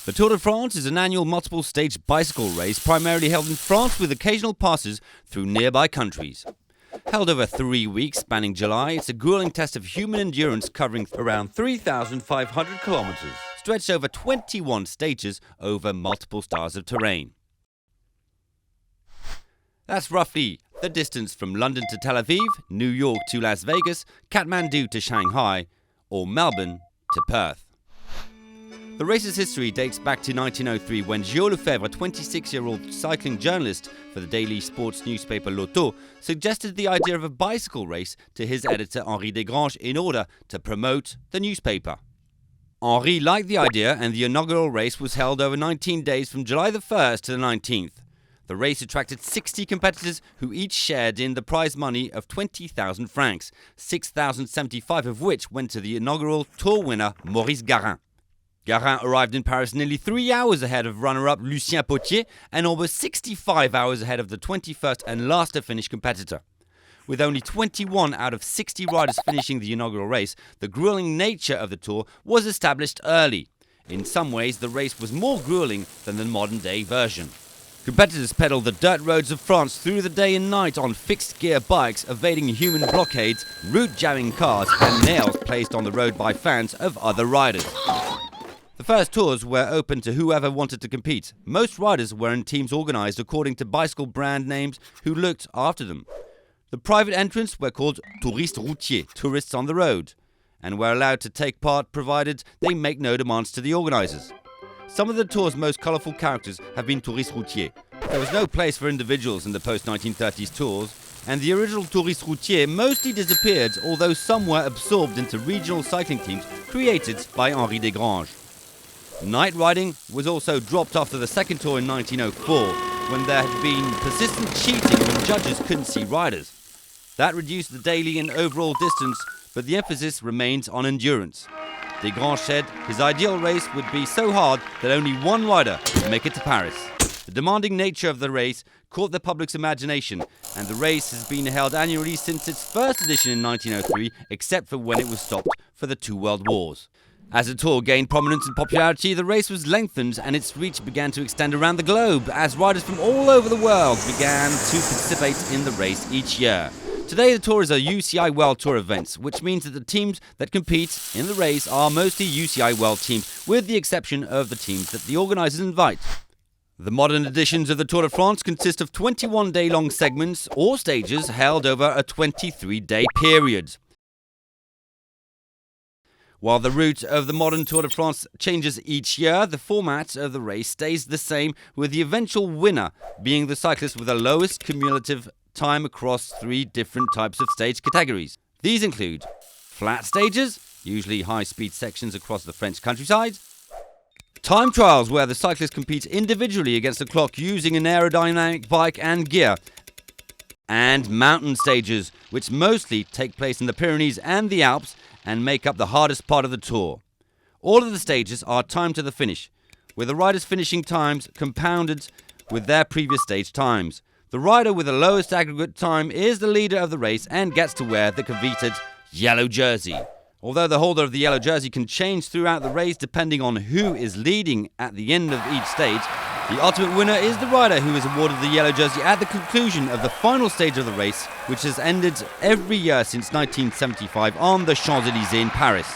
The Tour de France is an annual multiple-stage bicycle race primarily held in France with occasional passes through nearby countries. Held over 3 weeks spanning July, it's a grueling test of human endurance covering around 3,500 kilometers, stretched over 21 stages over multiple styles of terrain. That's roughly the distance from London to Tel Aviv, New York to Las Vegas, Kathmandu to Shanghai, or Melbourne to Perth. The race's history dates back to 1903 when Gilles Lefebvre, a 26-year-old cycling journalist for the daily sports newspaper L'Auto, suggested the idea of a bicycle race to his editor Henri Desgranges in order to promote the newspaper. Henri liked the idea and the inaugural race was held over 19 days from July the 1st to the 19th. The race attracted 60 competitors who each shared in the prize money of 20,000 francs, 6,075 of which went to the inaugural Tour winner Maurice Garin. Garin arrived in Paris nearly 3 hours ahead of runner-up Lucien Potier and almost 65 hours ahead of the 21st and last to finish competitor. With only 21 out of 60 riders finishing the inaugural race, the grueling nature of the Tour was established early. In some ways, the race was more grueling than the modern-day version. Competitors pedalled the dirt roads of France through the day and night on fixed-gear bikes, evading human blockades, route-jamming cars, and nails placed on the road by fans of other riders. The first tours were open to whoever wanted to compete. Most riders were in teams organised according to bicycle brand names who looked after them. The private entrants were called touristes routiers, tourists on the road, and were allowed to take part provided they make no demands to the organisers. Some of the tour's most colourful characters have been touristes routiers. There was no place for individuals in the post-1930s tours, and the original touristes routiers mostly disappeared, although some were absorbed into regional cycling teams created by Henri Desgranges. Night riding was also dropped after the second tour in 1904, when there had been persistent cheating when judges couldn't see riders. That reduced the daily and overall distance, but the emphasis remains on endurance. Desgranges said his ideal race would be so hard that only one rider would make it to Paris. The demanding nature of the race caught the public's imagination, and the race has been held annually since its first edition in 1903, except for when it was stopped for the 2 World Wars. As the tour gained prominence and popularity, the race was lengthened and its reach began to extend around the globe as riders from all over the world began to participate in the race each year. Today, the Tour is a UCI World Tour event, which means that the teams that compete in the race are mostly UCI World teams, with the exception of the teams that the organisers invite. The modern editions of the Tour de France consist of 21-day-long segments or stages held over a 23-day period. While the route of the modern Tour de France changes each year, the format of the race stays the same, with the eventual winner being the cyclist with the lowest cumulative time across 3 different types of stage categories. These include flat stages, usually high-speed sections across the French countryside, time trials where the cyclists compete individually against the clock using an aerodynamic bike and gear, and mountain stages, which mostly take place in the Pyrenees and the Alps and make up the hardest part of the tour. All of the stages are timed to the finish, with the riders' finishing times compounded with their previous stage times. The rider with the lowest aggregate time is the leader of the race and gets to wear the coveted yellow jersey. Although the holder of the yellow jersey can change throughout the race depending on who is leading at the end of each stage, the ultimate winner is the rider who is awarded the yellow jersey at the conclusion of the final stage of the race, which has ended every year since 1975 on the Champs-Élysées in Paris.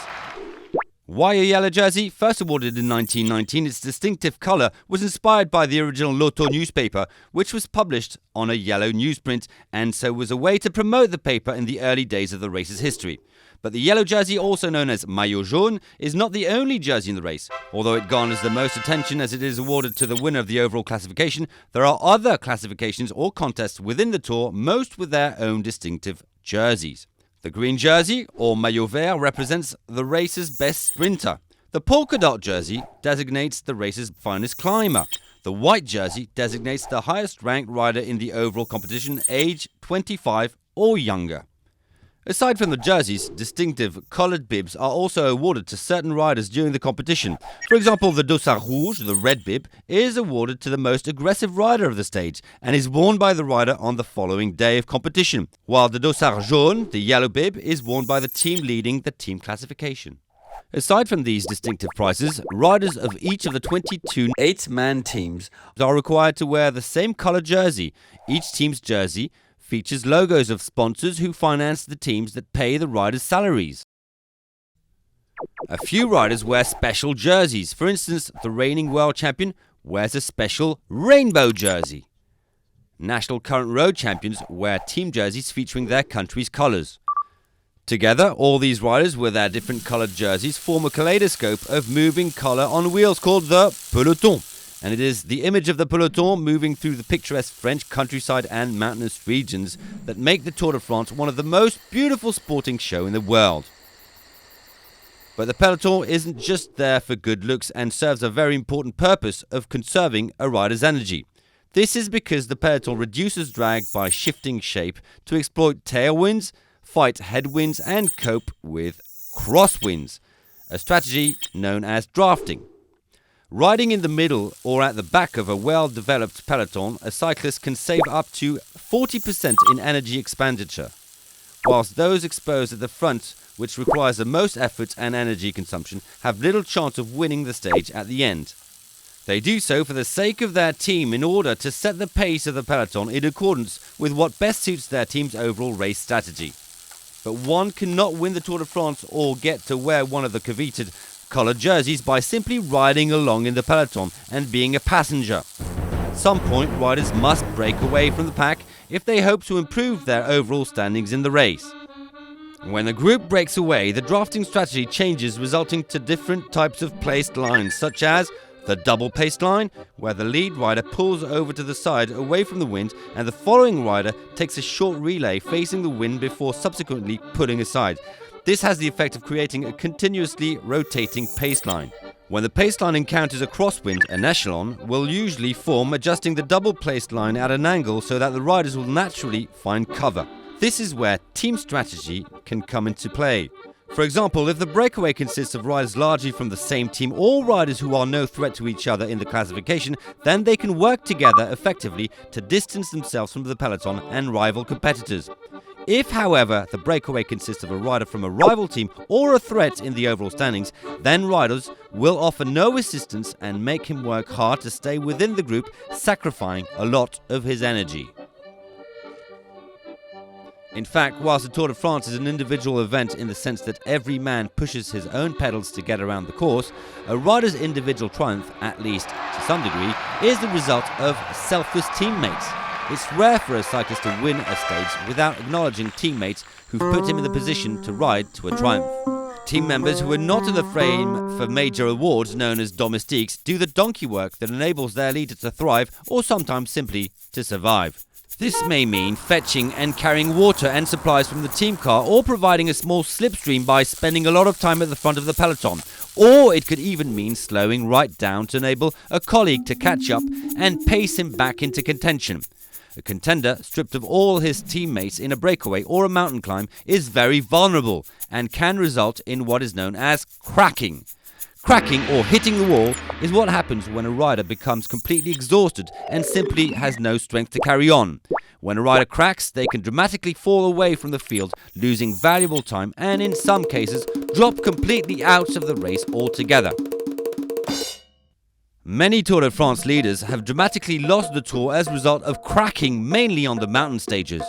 Why a yellow jersey? First awarded in 1919, its distinctive colour was inspired by the original L'Auto newspaper, which was published on a yellow newsprint, and so was a way to promote the paper in the early days of the race's history. But the yellow jersey, also known as maillot jaune, is not the only jersey in the race. Although it garners the most attention as it is awarded to the winner of the overall classification, there are other classifications or contests within the Tour, most with their own distinctive jerseys. The green jersey, or maillot vert, represents the race's best sprinter. The polka dot jersey designates the race's finest climber. The white jersey designates the highest ranked rider in the overall competition, age 25 or younger. Aside from the jerseys, distinctive coloured bibs are also awarded to certain riders during the competition. For example, the dossard rouge, the red bib, is awarded to the most aggressive rider of the stage and is worn by the rider on the following day of competition, while the dossard jaune, the yellow bib, is worn by the team leading the team classification. Aside from these distinctive prizes, riders of each of the 22 8-man teams are required to wear the same colour jersey. Each team's jersey features logos of sponsors who finance the teams that pay the riders' salaries. A few riders wear special jerseys. For instance, the reigning world champion wears a special rainbow jersey. National current road champions wear team jerseys featuring their country's colours. Together, all these riders with their different coloured jerseys form a kaleidoscope of moving colour on wheels called the peloton. And it is the image of the peloton moving through the picturesque French countryside and mountainous regions that make the Tour de France one of the most beautiful sporting shows in the world. But the peloton isn't just there for good looks and serves a very important purpose of conserving a rider's energy. This is because the peloton reduces drag by shifting shape to exploit tailwinds, fight headwinds and cope with crosswinds, a strategy known as drafting. Riding in the middle or at the back of a well-developed peloton, a cyclist can save up to 40% in energy expenditure, whilst those exposed at the front, which requires the most effort and energy consumption, have little chance of winning the stage at the end. They do so for the sake of their team in order to set the pace of the peloton in accordance with what best suits their team's overall race strategy. But one cannot win the Tour de France or get to wear one of the coveted coloured jerseys by simply riding along in the peloton and being a passenger. At some point, riders must break away from the pack if they hope to improve their overall standings in the race. When a group breaks away, the drafting strategy changes, resulting to different types of placed lines, such as the double paced line, where the lead rider pulls over to the side away from the wind and the following rider takes a short relay facing the wind before subsequently pulling aside. This has the effect of creating a continuously rotating pace line. When the pace line encounters a crosswind, an echelon will usually form, adjusting the double placed line at an angle so that the riders will naturally find cover. This is where team strategy can come into play. For example, if the breakaway consists of riders largely from the same team or riders who are no threat to each other in the classification, then they can work together effectively to distance themselves from the peloton and rival competitors. If, however, the breakaway consists of a rider from a rival team or a threat in the overall standings, then riders will offer no assistance and make him work hard to stay within the group, sacrificing a lot of his energy. In fact, whilst the Tour de France is an individual event in the sense that every man pushes his own pedals to get around the course, a rider's individual triumph, at least to some degree, is the result of selfless teammates. It's rare for a cyclist to win a stage without acknowledging teammates who've put him in the position to ride to a triumph. Team members who are not in the frame for major awards known as domestiques do the donkey work that enables their leader to thrive or sometimes simply to survive. This may mean fetching and carrying water and supplies from the team car, or providing a small slipstream by spending a lot of time at the front of the peloton. Or it could even mean slowing right down to enable a colleague to catch up and pace him back into contention. A contender stripped of all his teammates in a breakaway or a mountain climb is very vulnerable and can result in what is known as cracking. Cracking, or hitting the wall, is what happens when a rider becomes completely exhausted and simply has no strength to carry on. When a rider cracks, they can dramatically fall away from the field, losing valuable time and, in some cases, drop completely out of the race altogether. Many Tour de France leaders have dramatically lost the Tour as a result of cracking, mainly on the mountain stages.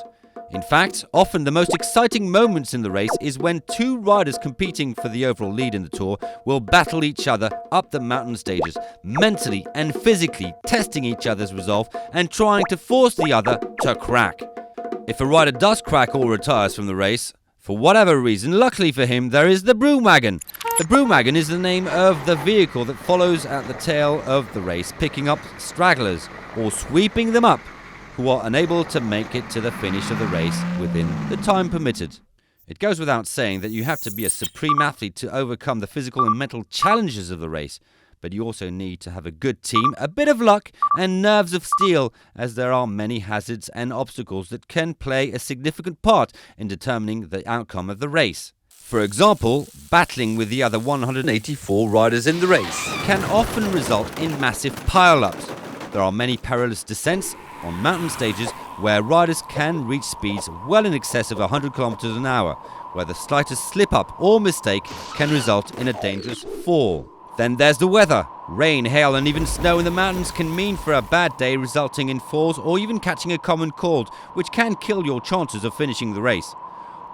In fact, often the most exciting moments in the race is when two riders competing for the overall lead in the Tour will battle each other up the mountain stages, mentally and physically testing each other's resolve and trying to force the other to crack. If a rider does crack or retires from the race, for whatever reason, luckily for him, there is the broom wagon. The broom wagon is the name of the vehicle that follows at the tail of the race, picking up stragglers or sweeping them up who are unable to make it to the finish of the race within the time permitted. It goes without saying that you have to be a supreme athlete to overcome the physical and mental challenges of the race, but you also need to have a good team, a bit of luck, and nerves of steel, as there are many hazards and obstacles that can play a significant part in determining the outcome of the race. For example, battling with the other 184 riders in the race can often result in massive pile-ups. There are many perilous descents on mountain stages where riders can reach speeds well in excess of 100 km an hour, where the slightest slip-up or mistake can result in a dangerous fall. Then there's the weather. Rain, hail and even snow in the mountains can mean for a bad day, resulting in falls or even catching a common cold, which can kill your chances of finishing the race.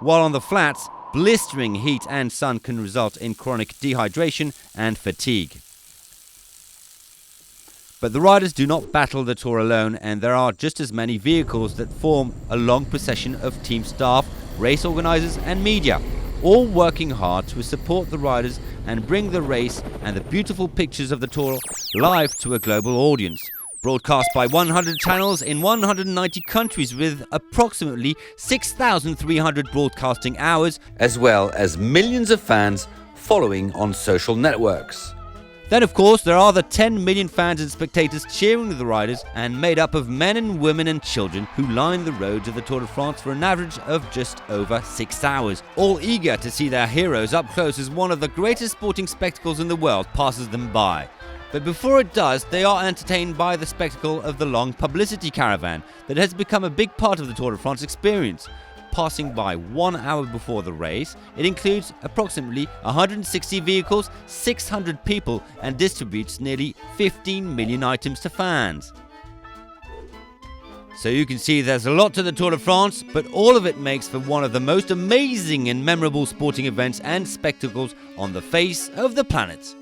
While on the flats, blistering heat and sun can result in chronic dehydration and fatigue. But the riders do not battle the Tour alone, and there are just as many vehicles that form a long procession of team staff, race organisers and media, all working hard to support the riders and bring the race and the beautiful pictures of the Tour live to a global audience. Broadcast by 100 channels in 190 countries with approximately 6,300 broadcasting hours, as well as millions of fans following on social networks. Then of course there are the 10 million fans and spectators cheering the riders, and made up of men and women and children who line the roads of the Tour de France for an average of just over 6 hours, all eager to see their heroes up close as one of the greatest sporting spectacles in the world passes them by. But before it does, they are entertained by the spectacle of the long publicity caravan that has become a big part of the Tour de France experience. Passing by 1 hour before the race, it includes approximately 160 vehicles, 600 people, and distributes nearly 15 million items to fans. So you can see there's a lot to the Tour de France, but all of it makes for one of the most amazing and memorable sporting events and spectacles on the face of the planet.